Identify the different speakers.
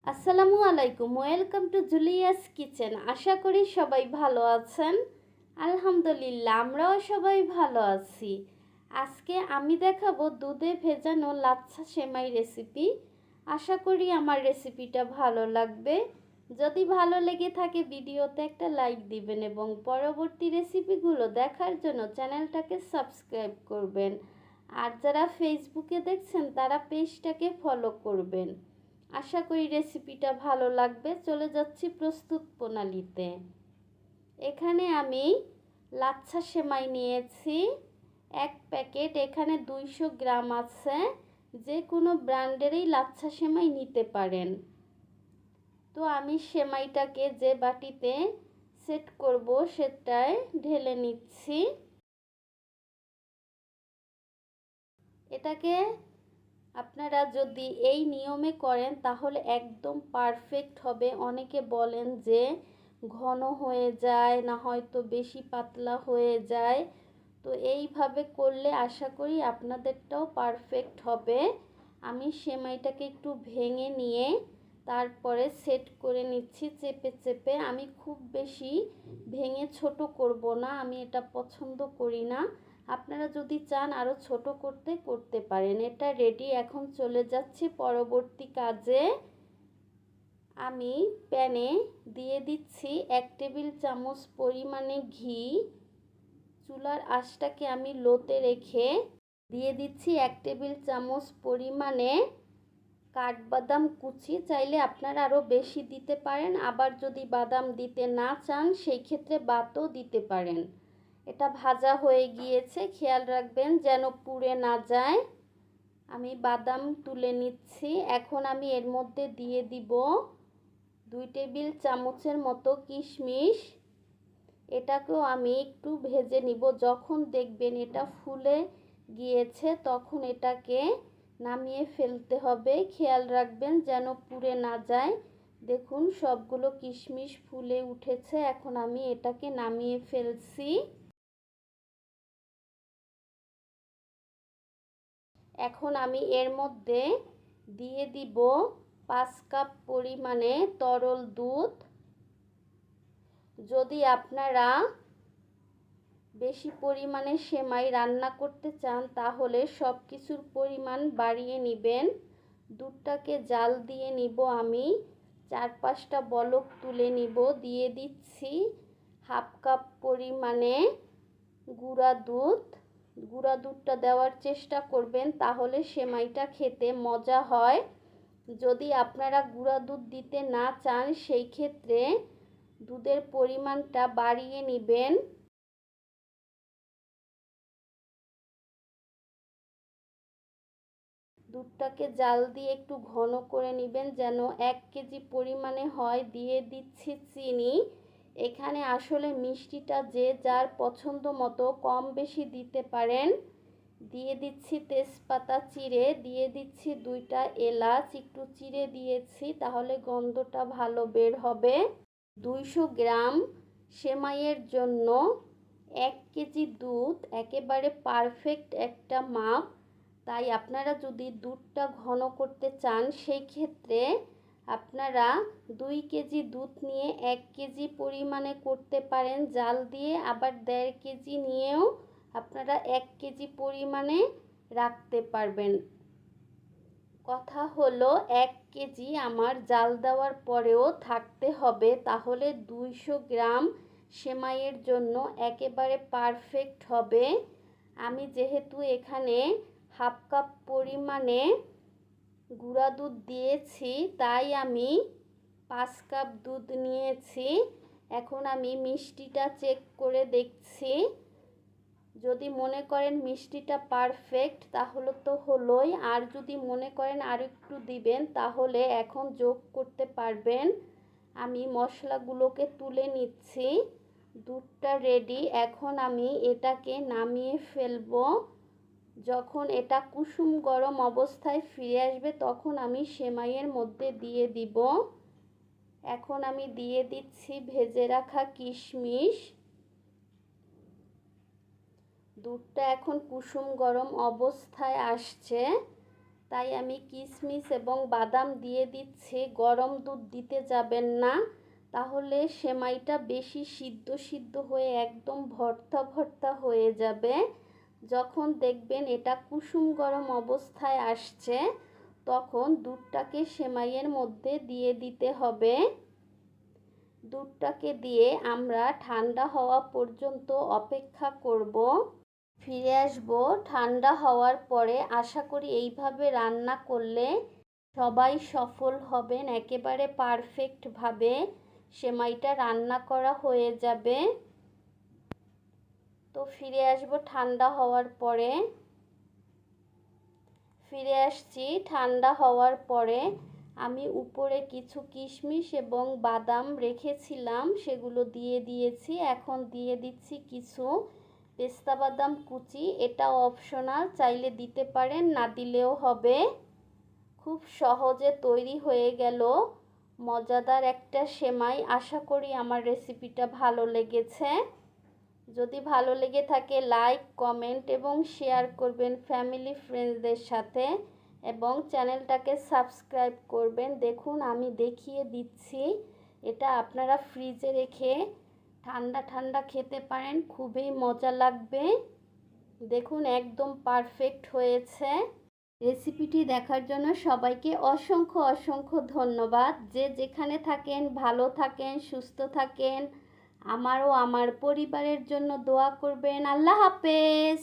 Speaker 1: আসসালামু আলাইকুম, welcome to Julius kitchen. আশা করি সবাই ভালো আছেন। আলহামদুলিল্লাহ, আমরাও সবাই ভালো আছি। আজকে আমি দেখাবো দুধে ভেজানো লাচ্ছা সেমাই রেসিপি। আশা করি আমার রেসিপিটা ভালো লাগবে। যদি ভালো লেগে থাকে ভিডিওতে একটা লাইক দিবেন এবং পরবর্তী রেসিপিগুলো দেখার জন্য চ্যানেলটাকে সাবস্ক্রাইব করবেন। আর যারা ফেসবুকে দেখছেন তারা পেজটাকে ফলো করবেন। আশা করি রেসিপিটা ভালো লাগবে। চলে যাচ্ছি প্রস্তুত প্রণালীতে। এখানে আমি লাচ্ছা সেমাই নিয়েছি 1 প্যাকেট। এখানে 200 গ্রাম আছে। যে কোনো ব্র্যান্ডেরই লাচ্ছা সেমাই নিতে পারেন। তো আমি সেমাইটাকে যে বাটিতে সেট করব সেটায় ঢেলে নিচ্ছি। এটাকে আপনারা যদি এই নিয়মে করেন তাহলে একদম পারফেক্ট হবে। অনেকে বলেন যে ঘন হয়ে যায়, না হয়তো বেশি পাতলা হয়ে যায়। তো এইভাবে করলে আশা করি আপনাদেরটাও পারফেক্ট হবে। আমি সেমাইটাকে একটু ভেঙে নিয়ে তারপরে সেট করে নিচ্ছি চেপে চেপে। আমি খুব বেশি ভেঙে ছোট করব না, আমি এটা পছন্দ করি না। আপনারা যদি চান আরও ছোট করতে পারেন। এটা রেডি। এখন চলে যাচ্ছি পরবর্তী কাজে। আমি প্যানে দিয়ে দিচ্ছি 1 টেবিল চামচ পরিমাণে ঘি। চুলার আঁচটাকে আমি লোতে রেখে দিয়ে দিচ্ছি 1 টেবিল চামচ পরিমাণে কাঠবাদাম কুচি। চাইলে আপনারা আরও বেশি দিতে পারেন, আবার যদি বাদাম দিতে না চান সেই ক্ষেত্রে বাদও দিতে পারেন। এটা ভাজা হয়ে গিয়েছে, খেয়াল রাখবেন যেন পুড়ে না যায়। আমি বাদাম তুলে নিচ্ছি। এখন আমি এর মধ্যে দিয়ে দিব 2 টেবিল চামচের মতো কিশমিশ। এটাকেও আমি একটু ভেজে নিব। যখন দেখবেন এটা ফুলে গিয়েছে তখন এটাকে নামিয়ে ফেলতে হবে। খেয়াল রাখবেন যেন পুড়ে না যায়। দেখুন সবগুলো কিশমিশ ফুলে উঠেছে। এখন আমি এটাকে নামিয়ে ফেলছি। এখন আমি এর মধ্যে দিয়ে দিব 5 কাপ পরিমাণে তরল দুধ। যদি আপনারা বেশি পরিমাণে সেমাই রান্না করতে চান তাহলে সব কিছুর পরিমাণ বাড়িয়ে নেবেন। দুধটাকে জাল দিয়ে নিব আমি। 4-5টা বলক তুলে নিব। দিয়ে দিচ্ছি 1/2 কাপ পরিমাণে গুঁড়া দুধ। গুঁড়া দুধটা দেওয়ার চেষ্টা করবেন, তাহলে সেমাইটা খেতে মজা হয়। যদি আপনারা গুঁড়া দুধ দিতে না চান সেই ক্ষেত্রে দুধের পরিমাণটা বাড়িয়ে নেবেন। দুধটাকে জাল দিয়ে একটু ঘন করে নেবেন যেন 1 কেজি পরিমাণে হয়। দিয়ে দিচ্ছি চিনি। এখানে আসলে মিষ্টিটা যে যার পছন্দ মতো কম বেশি দিতে পারেন। দিয়ে দিচ্ছি তেজপাতা চিড়ে। দিয়ে দিচ্ছি 2টা এলাচ একটু চিড়ে দিয়েছি, তাহলে গন্ধটা ভালো বের হবে। 200 গ্রাম সেমাইয়ের জন্য 1 কেজি দুধ একেবারে পারফেক্ট একটা মাপ। তাই আপনারা যদি দুধটা ঘন করতে চান সেই ক্ষেত্রে আপনারা 2 কেজি দুধ নিয়ে 1 কেজি পরিমাণে করতে পারেন জাল দিয়ে। আবার 1.5 কেজি নিয়েও আপনারা 1 কেজি পরিমাণে রাখতে পারবেন। কথা হলো 1 কেজি আমার জাল দেওয়ার পরেও থাকতে হবে, তাহলে 200 গ্রাম সেমাইয়ের জন্য একেবারে পারফেক্ট হবে। আমি যেহেতু এখানে 1/2 কাপ পরিমাণে গুঁড়া দুধ দিয়েছি তাই আমি 5 কাপ দুধ নিয়েছি। এখন আমি মিষ্টিটা চেক করে দেখছি। যদি মনে করেন মিষ্টিটা পারফেক্ট তাহলে তো হলোই, আর যদি মনে করেন আর একটু দিবেন তাহলে এখন যোগ করতে পারবেন। আমি মশলাগুলোকে তুলে নিচ্ছি। দুধটা রেডি। এখন আমি এটাকে নামিয়ে ফেলবো। যখন এটা কুসুম গরম অবস্থায় ফিরে আসবে তখন আমি সেমাইয়ের মধ্যে দিয়ে দিব। এখন আমি দিয়ে দিচ্ছি ভেজে রাখা কিশমিশ। দুধটা এখন কুসুম গরম অবস্থায় আসছে, তাই আমি কিশমিশ এবং বাদাম দিয়ে দিচ্ছি। গরম দুধ দিতে যাবেন না, তাহলে সেমাইটা বেশি সিদ্ধ হয়ে একদম ভর্তা ভর্তা হয়ে যাবে। যখন দেখবেন এটা কুসুম গরম অবস্থায় আসছে, তখন দুধটাকে সেমাইয়ের মধ্যে দিয়ে দিতে হবে। দুধটাকে দিয়ে আমরা ঠান্ডা হওয়া পর্যন্ত অপেক্ষা করব। ফিরে আসব ঠান্ডা হওয়ার পরে। আশা করি এইভাবে রান্না করলে সবাই সফল হবেন। একেবারে পারফেক্টভাবে সেমাইটা রান্না করা হয়ে যাবে। তো ফিরে আসব ঠান্ডা হওয়ার পরে। ফিরে আসছি ঠান্ডা হওয়ার পরে। আমি উপরে কিছু কিশমিশ এবং বাদাম রেখেছিলাম, সেগুলো দিয়ে দিয়েছি। এখন দিয়ে দিচ্ছি কিছু পেস্তা বাদাম কুচি। এটা অপশনাল, চাইলে দিতে পারেন, না দিলেও হবে। খুব সহজে তৈরি হয়ে গেল মজাদার একটা সেমাই। আশা করি আমার রেসিপিটা ভালো লেগেছে। যদি ভালো লেগে থাকে লাইক, কমেন্ট এবং শেয়ার করবেন ফ্যামিলি ফ্রেন্ডসদের সাথে, এবং চ্যানেলটাকে সাবস্ক্রাইব করবেন। দেখুন আমি দেখিয়ে দিচ্ছি, এটা আপনারা ফ্রিজে রেখে ঠান্ডা ঠান্ডা খেতে পারেন, খুবই মজা লাগবে। দেখুন একদম পারফেক্ট হয়েছে। রেসিপিটি দেখার জন্য সবাইকে অসংখ্য অসংখ্য ধন্যবাদ। যে যেখানে থাকেন ভালো থাকেন, সুস্থ থাকেন। আমারও আমার পরিবারের জন্য দোয়া করবেন। আল্লাহ হাফেজ।